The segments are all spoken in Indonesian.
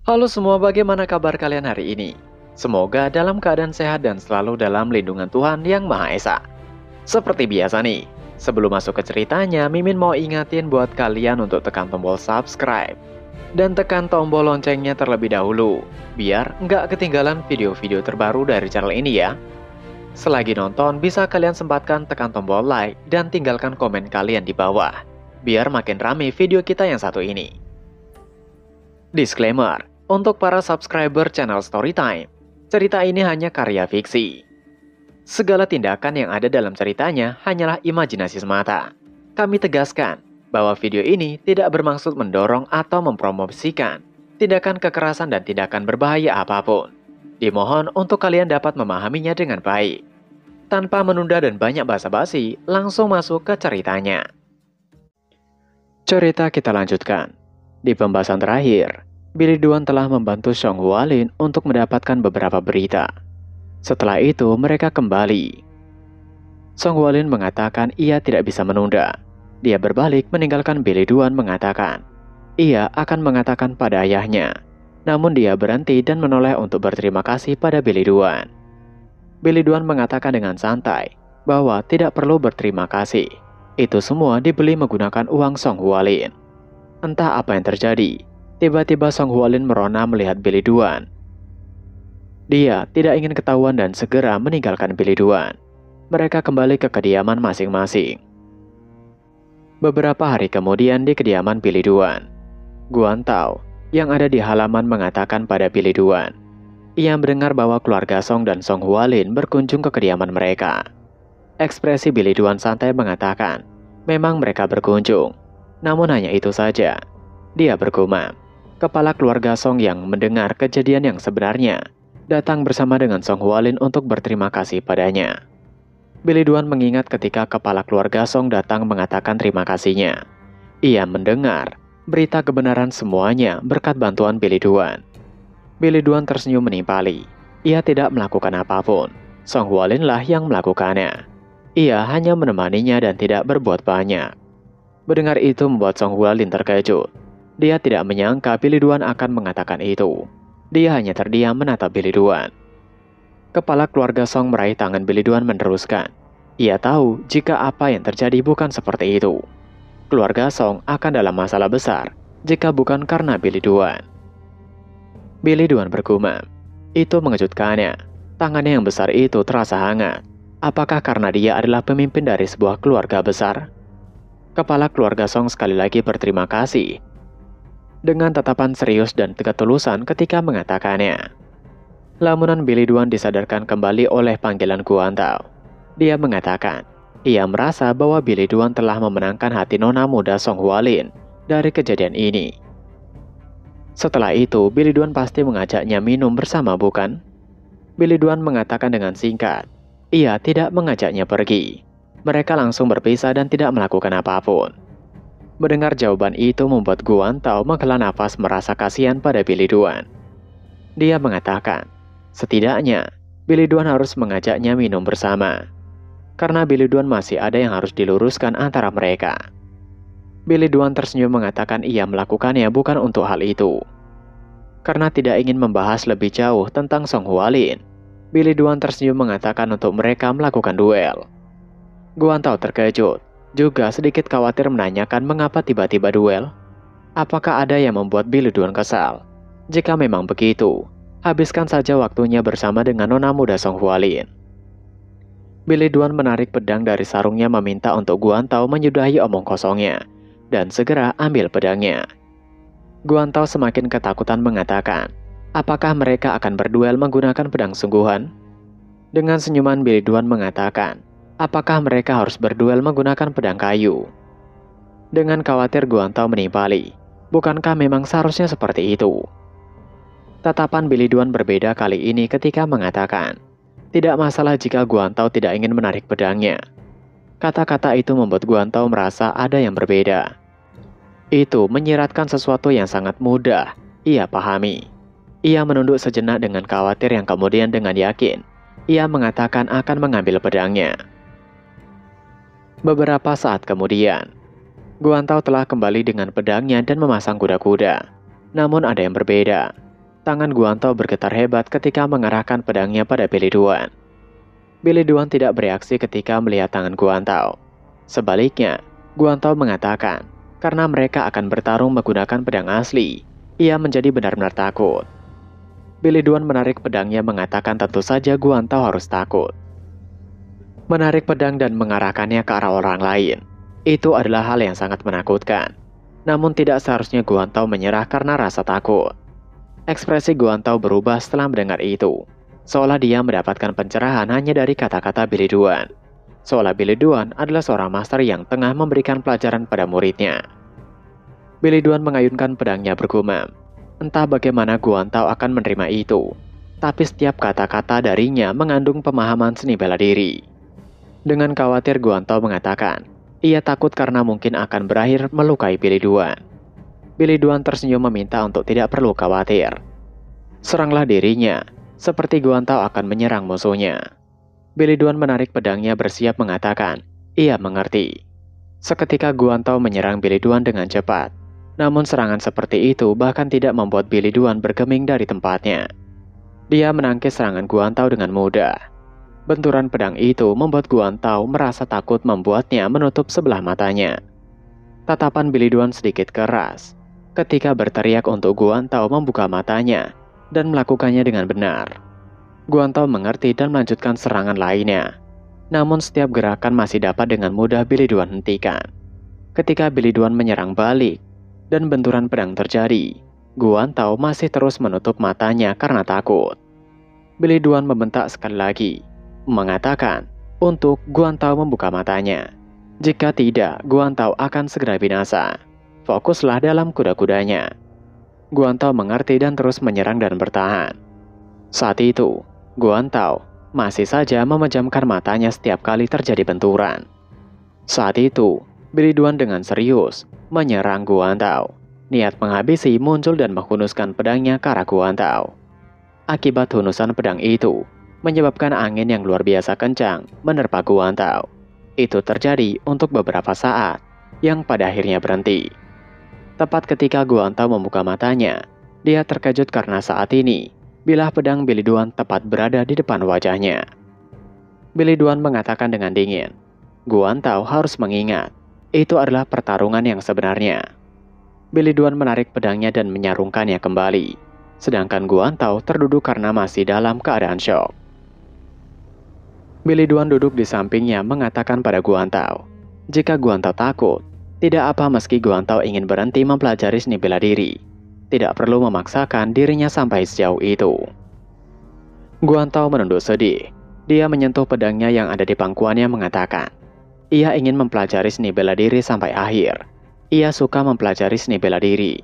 Halo semua, bagaimana kabar kalian hari ini? Semoga dalam keadaan sehat dan selalu dalam lindungan Tuhan Yang Maha Esa. Seperti biasa nih, sebelum masuk ke ceritanya, Mimin mau ingatin buat kalian untuk tekan tombol subscribe. Dan tekan tombol loncengnya terlebih dahulu, biar nggak ketinggalan video-video terbaru dari channel ini ya. Selagi nonton, bisa kalian sempatkan tekan tombol like dan tinggalkan komen kalian di bawah, biar makin rame video kita yang satu ini. Disclaimer, untuk para subscriber channel Storytime, cerita ini hanya karya fiksi. Segala tindakan yang ada dalam ceritanya hanyalah imajinasi semata. Kami tegaskan bahwa video ini tidak bermaksud mendorong atau mempromosikan tindakan kekerasan dan tindakan berbahaya apapun. Dimohon untuk kalian dapat memahaminya dengan baik. Tanpa menunda dan banyak basa-basi, langsung masuk ke ceritanya. Cerita kita lanjutkan. Di pembahasan terakhir, Billy Duan telah membantu Song Hualin untuk mendapatkan beberapa berita. Setelah itu, mereka kembali. Song Hualin mengatakan ia tidak bisa menunda. Dia berbalik meninggalkan Billy Duan mengatakan ia akan mengatakan pada ayahnya. Namun dia berhenti dan menoleh untuk berterima kasih pada Billy Duan. Billy Duan mengatakan dengan santai bahwa tidak perlu berterima kasih. Itu semua dibeli menggunakan uang Song Hualin. Entah apa yang terjadi, tiba-tiba Song Hualin merona melihat Billy Duan. Dia tidak ingin ketahuan dan segera meninggalkan Billy Duan. Mereka kembali ke kediaman masing-masing. Beberapa hari kemudian di kediaman Billy Duan, Guan Tao yang ada di halaman mengatakan pada Billy Duan, ia mendengar bahwa keluarga Song dan Song Hualin berkunjung ke kediaman mereka. Ekspresi Billy Duan santai mengatakan, memang mereka berkunjung. Namun hanya itu saja. Dia bergumam. Kepala keluarga Song yang mendengar kejadian yang sebenarnya datang bersama dengan Song Hualin untuk berterima kasih padanya. Billy Duan mengingat ketika kepala keluarga Song datang mengatakan terima kasihnya. Ia mendengar berita kebenaran semuanya berkat bantuan Billy Duan. Billy Duan tersenyum menimpali. Ia tidak melakukan apapun. Song Hualin lah yang melakukannya. Ia hanya menemaninya dan tidak berbuat banyak. Mendengar itu membuat Song Hualin terkejut. Dia tidak menyangka Billy Duan akan mengatakan itu. Dia hanya terdiam menatap Billy Duan. Kepala keluarga Song meraih tangan Billy Duan meneruskan. Ia tahu jika apa yang terjadi bukan seperti itu. Keluarga Song akan dalam masalah besar jika bukan karena Billy Duan. Billy Duan bergumam. Itu mengejutkannya. Tangannya yang besar itu terasa hangat. Apakah karena dia adalah pemimpin dari sebuah keluarga besar? Kepala keluarga Song sekali lagi berterima kasih dengan tatapan serius dan ketulusan ketika mengatakannya. Lamunan Billy Duan disadarkan kembali oleh panggilan Guan Tao. Dia mengatakan, ia merasa bahwa Billy Duan telah memenangkan hati nona muda Song Hualin dari kejadian ini. Setelah itu, Billy Duan pasti mengajaknya minum bersama, bukan? Billy Duan mengatakan dengan singkat, ia tidak mengajaknya pergi. Mereka langsung berpisah dan tidak melakukan apapun. Mendengar jawaban itu membuat Guan Tao menghela nafas merasa kasihan pada Billy Duan. Dia mengatakan, setidaknya Billy Duan harus mengajaknya minum bersama. Karena Billy Duan masih ada yang harus diluruskan antara mereka. Billy Duan tersenyum mengatakan ia melakukannya bukan untuk hal itu. Karena tidak ingin membahas lebih jauh tentang Song Hualin, Billy Duan tersenyum mengatakan untuk mereka melakukan duel. Guan Tao terkejut, juga sedikit khawatir menanyakan mengapa tiba-tiba duel. Apakah ada yang membuat Billy Duan kesal? Jika memang begitu, habiskan saja waktunya bersama dengan nona muda Song Hualin. Billy Duan menarik pedang dari sarungnya meminta untuk Guan Tao menyudahi omong kosongnya dan segera ambil pedangnya. Guan Tao semakin ketakutan mengatakan, apakah mereka akan berduel menggunakan pedang sungguhan? Dengan senyuman Billy Duan mengatakan, apakah mereka harus berduel menggunakan pedang kayu? Dengan khawatir Guan Tao menimpali, bukankah memang seharusnya seperti itu? Tatapan Billy Duan berbeda kali ini ketika mengatakan, tidak masalah jika Guan Tao tidak ingin menarik pedangnya. Kata-kata itu membuat Guan Tao merasa ada yang berbeda. Itu menyiratkan sesuatu yang sangat mudah ia pahami. Ia menunduk sejenak dengan khawatir yang kemudian dengan yakin ia mengatakan akan mengambil pedangnya. Beberapa saat kemudian, Guan Tao telah kembali dengan pedangnya dan memasang kuda-kuda. Namun ada yang berbeda. Tangan Guantao bergetar hebat ketika mengarahkan pedangnya pada Billy Duan. Billy Duan tidak bereaksi ketika melihat tangan Guantao. Sebaliknya, Guantao mengatakan, karena mereka akan bertarung menggunakan pedang asli, ia menjadi benar-benar takut. Billy Duan menarik pedangnya mengatakan tentu saja Guantao harus takut. Menarik pedang dan mengarahkannya ke arah orang lain, itu adalah hal yang sangat menakutkan. Namun tidak seharusnya Guantao menyerah karena rasa takut. Ekspresi Guantao berubah setelah mendengar itu, seolah dia mendapatkan pencerahan hanya dari kata-kata Billy Duan. Seolah Billy Duan adalah seorang master yang tengah memberikan pelajaran pada muridnya. Billy Duan mengayunkan pedangnya bergumam. Entah bagaimana Guantao akan menerima itu, tapi setiap kata-kata darinya mengandung pemahaman seni bela diri. Dengan khawatir Guantao mengatakan, ia takut karena mungkin akan berakhir melukai Billy Duan. Billy Duan tersenyum meminta untuk tidak perlu khawatir. Seranglah dirinya, seperti Guantao akan menyerang musuhnya. Billy Duan menarik pedangnya bersiap mengatakan, ia mengerti. Seketika Guantao menyerang Billy Duan dengan cepat. Namun serangan seperti itu bahkan tidak membuat Billy Duan bergeming dari tempatnya. Dia menangkis serangan Guantao dengan mudah. Benturan pedang itu membuat Guantao merasa takut membuatnya menutup sebelah matanya. Tatapan Billy Duan sedikit keras ketika berteriak untuk Guantao membuka matanya dan melakukannya dengan benar. Guantao mengerti dan melanjutkan serangan lainnya. Namun setiap gerakan masih dapat dengan mudah Billy Duan hentikan. Ketika Billy Duan menyerang balik dan benturan pedang terjadi, Guantao masih terus menutup matanya karena takut. Billy Duan membentak sekali lagi, mengatakan untuk Guantao membuka matanya. Jika tidak, Guantao akan segera binasa. Fokuslah dalam kuda-kudanya. Guantao mengerti dan terus menyerang dan bertahan. Saat itu, Guantao masih saja memejamkan matanya setiap kali terjadi benturan. Saat itu, Billy Duan dengan serius menyerang Guantao. Niat menghabisi muncul dan menghunuskan pedangnya ke arah Guantao. Akibat hunusan pedang itu, menyebabkan angin yang luar biasa kencang menerpa Guantao. Itu terjadi untuk beberapa saat, yang pada akhirnya berhenti. Tepat ketika Guantao membuka matanya, dia terkejut karena saat ini, bilah pedang Billy Duan tepat berada di depan wajahnya. Billy Duan mengatakan dengan dingin, Guantao harus mengingat, itu adalah pertarungan yang sebenarnya. Billy Duan menarik pedangnya dan menyarungkannya kembali, sedangkan Guantao terduduk karena masih dalam keadaan syok. Billy Duan duduk di sampingnya mengatakan pada Guantao, jika Guantao takut, tidak apa meski Guantao ingin berhenti mempelajari seni bela diri. Tidak perlu memaksakan dirinya sampai sejauh itu. Guantao menunduk sedih. Dia menyentuh pedangnya yang ada di pangkuannya mengatakan, ia ingin mempelajari seni bela diri sampai akhir. Ia suka mempelajari seni bela diri.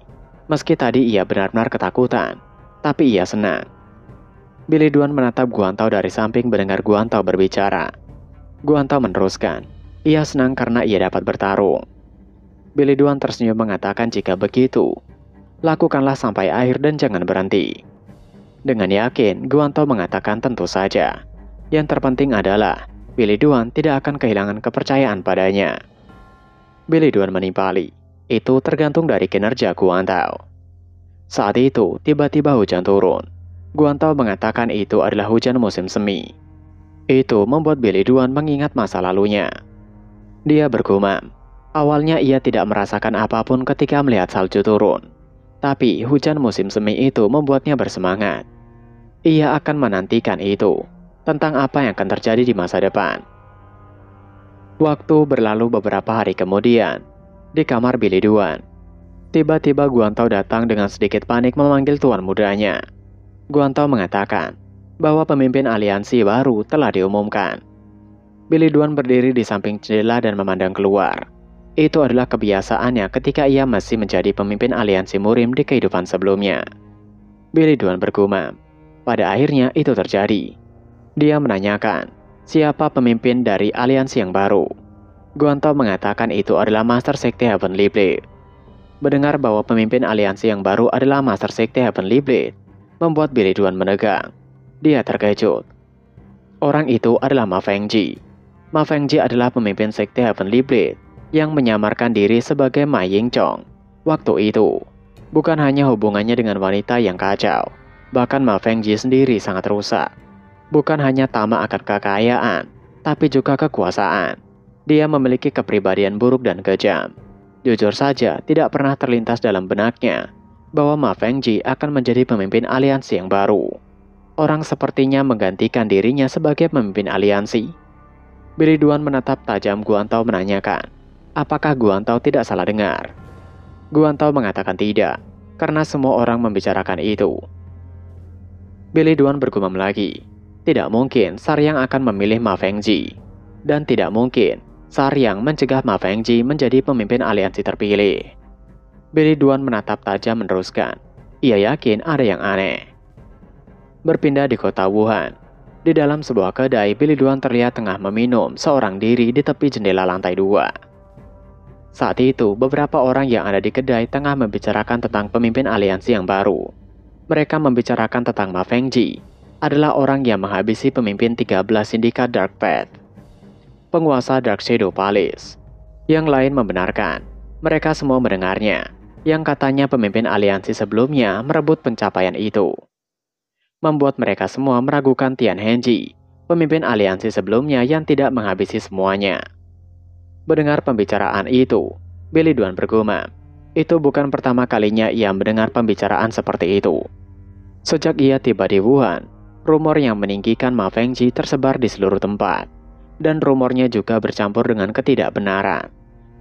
Meski tadi ia benar-benar ketakutan, tapi ia senang. Billy Duan menatap Guantao dari samping mendengar Guantao berbicara. Guantao meneruskan, ia senang karena ia dapat bertarung. Billy Duan tersenyum mengatakan jika begitu, lakukanlah sampai akhir dan jangan berhenti. Dengan yakin, Guantao mengatakan tentu saja. Yang terpenting adalah, Billy Duan tidak akan kehilangan kepercayaan padanya. Billy Duan menimpali, itu tergantung dari kinerja Guantao. Saat itu, tiba-tiba hujan turun. Guantao mengatakan itu adalah hujan musim semi. Itu membuat Billy Duan mengingat masa lalunya. Dia bergumam. Awalnya ia tidak merasakan apapun ketika melihat salju turun. Tapi hujan musim semi itu membuatnya bersemangat. Ia akan menantikan itu, tentang apa yang akan terjadi di masa depan. Waktu berlalu beberapa hari kemudian, di kamar Billy Duan. Tiba-tiba Guantao datang dengan sedikit panik memanggil tuan mudanya. Guantao mengatakan bahwa pemimpin aliansi baru telah diumumkan. Billy Duan berdiri di samping jendela dan memandang keluar. Itu adalah kebiasaannya ketika ia masih menjadi pemimpin aliansi Murim di kehidupan sebelumnya. Billy Duan bergumam. Pada akhirnya itu terjadi. Dia menanyakan, siapa pemimpin dari aliansi yang baru? Guantao mengatakan itu adalah Master Sekte Heavenly Blade. Mendengar bahwa pemimpin aliansi yang baru adalah Master Sekte Heavenly Blade, membuat Billy Duan menegang. Dia terkejut. Orang itu adalah Ma Fengji. Ma Fengji adalah pemimpin Sekte Heavenly Blade yang menyamarkan diri sebagai Ma Yingchong. Waktu itu, bukan hanya hubungannya dengan wanita yang kacau, Bahkan Ma Fengji sendiri sangat rusak. Bukan hanya tamak akan kekayaan, tapi juga kekuasaan. Dia memiliki kepribadian buruk dan kejam. Jujur saja, tidak pernah terlintas dalam benaknya bahwa Ma Fengji akan menjadi pemimpin aliansi yang baru. Orang sepertinya menggantikan dirinya sebagai pemimpin aliansi. Billy Duan menatap tajam Guantao menanyakan, apakah Guantao tidak salah dengar? Guantao mengatakan tidak, karena semua orang membicarakan itu. Billy Duan bergumam lagi, tidak mungkin Saryang akan memilih Ma Fengji. Dan tidak mungkin Saryang mencegah Ma Fengji menjadi pemimpin aliansi terpilih. Billy Duan menatap tajam meneruskan, ia yakin ada yang aneh. Berpindah di kota Wuhan. Di dalam sebuah kedai, Billy Duan terlihat tengah meminum seorang diri di tepi jendela lantai 2. Saat itu, beberapa orang yang ada di kedai tengah membicarakan tentang pemimpin aliansi yang baru. Mereka membicarakan tentang Ma Fengji adalah orang yang menghabisi pemimpin 13 sindikat Dark Path, penguasa Dark Shadow Palace. Yang lain membenarkan, mereka semua mendengarnya, yang katanya pemimpin aliansi sebelumnya merebut pencapaian itu. Membuat mereka semua meragukan Tian Hengji, pemimpin aliansi sebelumnya yang tidak menghabisi semuanya. Mendengar pembicaraan itu, Billy Duan bergumam. Itu bukan pertama kalinya ia mendengar pembicaraan seperti itu. Sejak ia tiba di Wuhan, rumor yang meninggikan Ma Fengji tersebar di seluruh tempat. Dan rumornya juga bercampur dengan ketidakbenaran.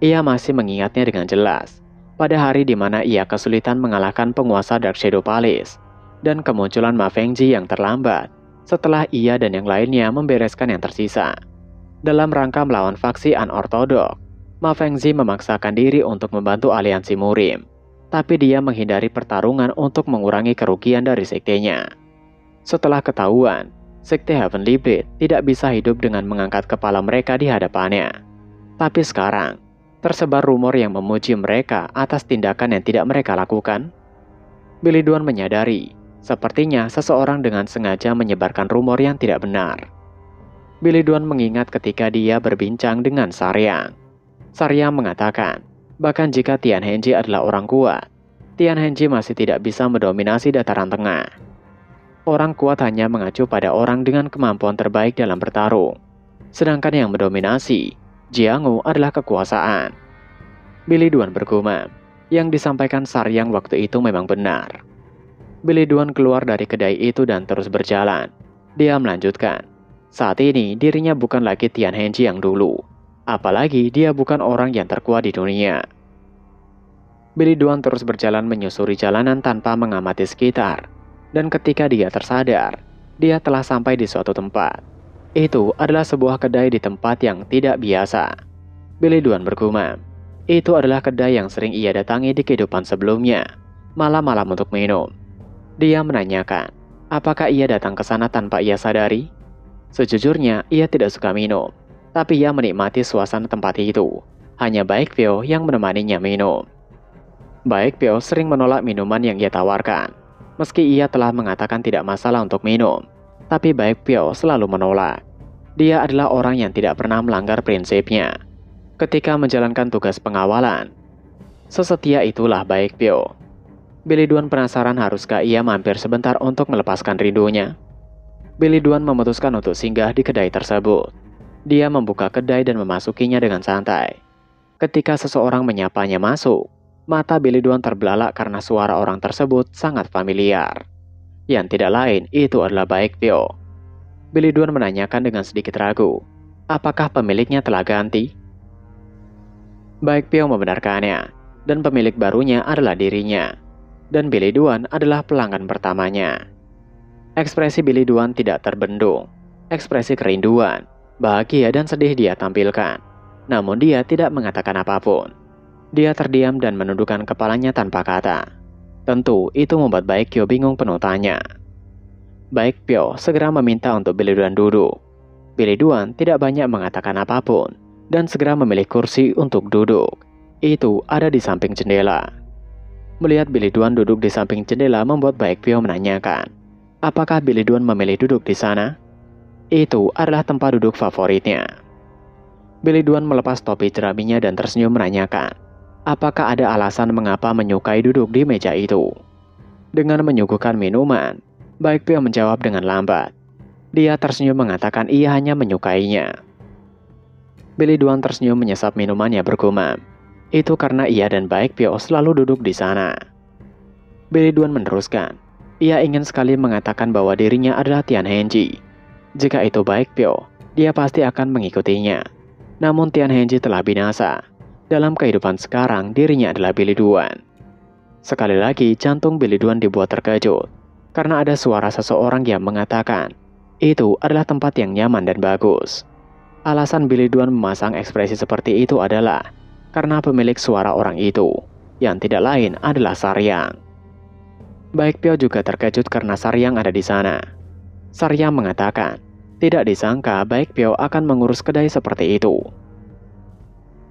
Ia masih mengingatnya dengan jelas, pada hari di mana ia kesulitan mengalahkan penguasa Dark Shadow Palace, dan kemunculan Ma Fengji yang terlambat setelah ia dan yang lainnya membereskan yang tersisa. Dalam rangka melawan faksi unortodok, Ma Fengji memaksakan diri untuk membantu aliansi Murim, tapi dia menghindari pertarungan untuk mengurangi kerugian dari sektenya. Setelah ketahuan, sekte Heavenly Blade tidak bisa hidup dengan mengangkat kepala mereka di hadapannya. Tapi sekarang, tersebar rumor yang memuji mereka atas tindakan yang tidak mereka lakukan. Billy Duan menyadari, sepertinya seseorang dengan sengaja menyebarkan rumor yang tidak benar. Billy Duan mengingat ketika dia berbincang dengan Saryang. Saryang mengatakan, bahkan jika Tian Hengji adalah orang kuat, Tian Hengji masih tidak bisa mendominasi dataran tengah. Orang kuat hanya mengacu pada orang dengan kemampuan terbaik dalam bertarung. Sedangkan yang mendominasi, Jianghu adalah kekuasaan. Billy Duan bergumam, yang disampaikan Saryang waktu itu memang benar. Billy Duan keluar dari kedai itu dan terus berjalan. Dia melanjutkan, saat ini dirinya bukan lagi Tian Hengji yang dulu. Apalagi dia bukan orang yang terkuat di dunia. Billy Duan terus berjalan menyusuri jalanan tanpa mengamati sekitar. Dan ketika dia tersadar, dia telah sampai di suatu tempat. Itu adalah sebuah kedai di tempat yang tidak biasa. Billy Duan bergumam, itu adalah kedai yang sering ia datangi di kehidupan sebelumnya, malam-malam untuk minum. Dia menanyakan, apakah ia datang ke sana tanpa ia sadari? Sejujurnya, ia tidak suka minum, tapi ia menikmati suasana tempat itu. Hanya Baek Pyo yang menemaninya minum. Baek Pyo sering menolak minuman yang ia tawarkan. Meski ia telah mengatakan tidak masalah untuk minum, tapi Baek Pyo selalu menolak. Dia adalah orang yang tidak pernah melanggar prinsipnya. Ketika menjalankan tugas pengawalan, sesetia itulah Baek Pyo. Billy Duan penasaran haruskah ia mampir sebentar untuk melepaskan rindunya. Billy Duan memutuskan untuk singgah di kedai tersebut. Dia membuka kedai dan memasukinya dengan santai. Ketika seseorang menyapanya masuk, mata Billy Duan terbelalak karena suara orang tersebut sangat familiar. Yang tidak lain itu adalah Baek Pyo. Billy Duan menanyakan dengan sedikit ragu, apakah pemiliknya telah ganti? Baek Pyo membenarkannya, dan pemilik barunya adalah dirinya. Dan Billy Duan adalah pelanggan pertamanya. Ekspresi Billy Duan tidak terbendung. Ekspresi kerinduan, bahagia dan sedih dia tampilkan. Namun dia tidak mengatakan apapun. Dia terdiam dan menundukkan kepalanya tanpa kata. Tentu itu membuat Baek Pyo bingung penuh tanya. Baek Pyo segera meminta untuk Billy Duan duduk. Billy Duan tidak banyak mengatakan apapun dan segera memilih kursi untuk duduk. Itu ada di samping jendela. Melihat Billy Duan duduk di samping jendela membuat Baek Pyo menanyakan, apakah Billy Duan memilih duduk di sana? Itu adalah tempat duduk favoritnya. Billy Duan melepas topi jeraminya dan tersenyum menanyakan, apakah ada alasan mengapa menyukai duduk di meja itu? Dengan menyuguhkan minuman, Baik Pyo menjawab dengan lambat. Dia tersenyum mengatakan ia hanya menyukainya. Billy Duan tersenyum menyesap minumannya bergumam. Itu karena ia dan Baik Pyo selalu duduk di sana. Billy Duan meneruskan. Ia ingin sekali mengatakan bahwa dirinya adalah Tian Henji. Jika itu Baik Pyo, dia pasti akan mengikutinya. Namun Tian Henji telah binasa. Dalam kehidupan sekarang, dirinya adalah Billy Duan. Sekali lagi, jantung Billy Duan dibuat terkejut. Karena ada suara seseorang yang mengatakan, itu adalah tempat yang nyaman dan bagus. Alasan Billy Duan memasang ekspresi seperti itu adalah karena pemilik suara orang itu, yang tidak lain adalah Saryang. Baik Pyo juga terkejut karena Saryang ada di sana. Saryang mengatakan, tidak disangka Baik Pyo akan mengurus kedai seperti itu.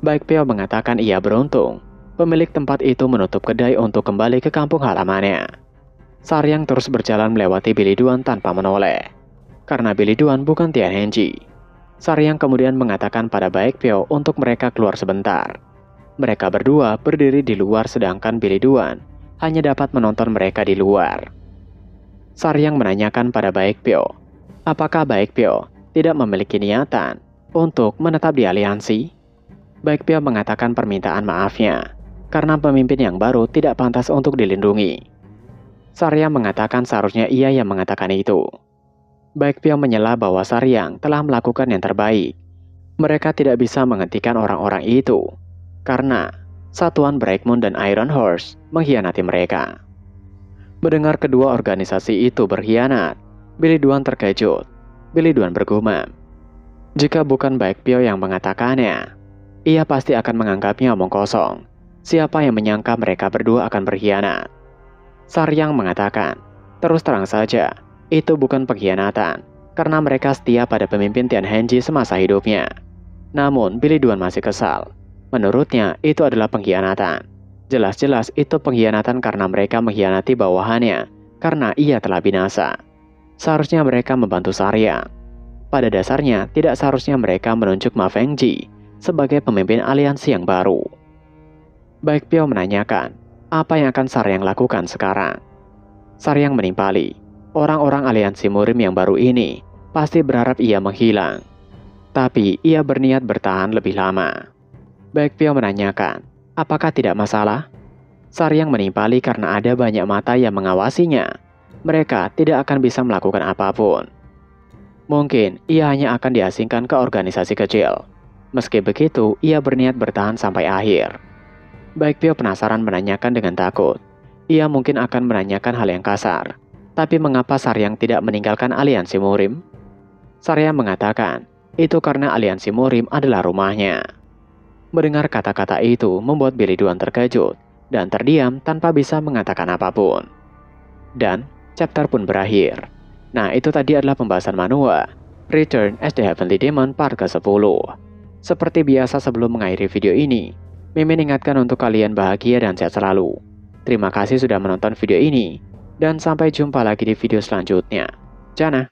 Baik Pyo mengatakan ia beruntung, pemilik tempat itu menutup kedai untuk kembali ke kampung halamannya. Saryang terus berjalan melewati Billy Duan tanpa menoleh. Karena Billy Duan bukan Tian Henji. Saryang kemudian mengatakan pada Baik Pyo untuk mereka keluar sebentar. Mereka berdua berdiri di luar sedangkan Billy Duan hanya dapat menonton mereka di luar. Saryang menanyakan pada Baik Pyo, apakah Baik Pyo tidak memiliki niatan untuk menetap di aliansi? Baik Pyo mengatakan permintaan maafnya, karena pemimpin yang baru tidak pantas untuk dilindungi. Saryang mengatakan seharusnya ia yang mengatakan itu. Baik Pyo menyela bahwa Saryang telah melakukan yang terbaik. Mereka tidak bisa menghentikan orang-orang itu, karena Satuan Bright Moon dan Iron Horse mengkhianati mereka. Mendengar kedua organisasi itu berkhianat, Billy Duan terkejut. Billy Duan bergumam, jika bukan Baik Pyo yang mengatakannya, ia pasti akan menganggapnya omong kosong. Siapa yang menyangka mereka berdua akan berkhianat? Saryang mengatakan, terus terang saja, itu bukan pengkhianatan, karena mereka setia pada pemimpin Tian Henji semasa hidupnya. Namun, Billy Duan masih kesal. Menurutnya, itu adalah pengkhianatan. Jelas-jelas itu pengkhianatan karena mereka mengkhianati bawahannya, karena ia telah binasa. Seharusnya mereka membantu Saryang. Pada dasarnya, tidak seharusnya mereka menunjuk Ma Fengji sebagai pemimpin aliansi yang baru. Baik Pyo menanyakan, apa yang akan Saryang lakukan sekarang? Saryang menimpali, orang-orang aliansi murim yang baru ini pasti berharap ia menghilang. Tapi ia berniat bertahan lebih lama. Baik Pyo menanyakan, apakah tidak masalah? Saryang menimpali karena ada banyak mata yang mengawasinya. Mereka tidak akan bisa melakukan apapun. Mungkin ia hanya akan diasingkan ke organisasi kecil. Meski begitu, ia berniat bertahan sampai akhir. Baik Pyo penasaran menanyakan dengan takut. Ia mungkin akan menanyakan hal yang kasar. Tapi mengapa Saryang tidak meninggalkan aliansi murim? Saryang mengatakan, itu karena aliansi murim adalah rumahnya. Mendengar kata-kata itu membuat Billy Duan terkejut dan terdiam tanpa bisa mengatakan apapun. Dan chapter pun berakhir. Nah, itu tadi adalah pembahasan manhwa Return as the Heavenly Demon part ke-10. Seperti biasa sebelum mengakhiri video ini, Mimin ingatkan untuk kalian bahagia dan sehat selalu. Terima kasih sudah menonton video ini, dan sampai jumpa lagi di video selanjutnya. Jana.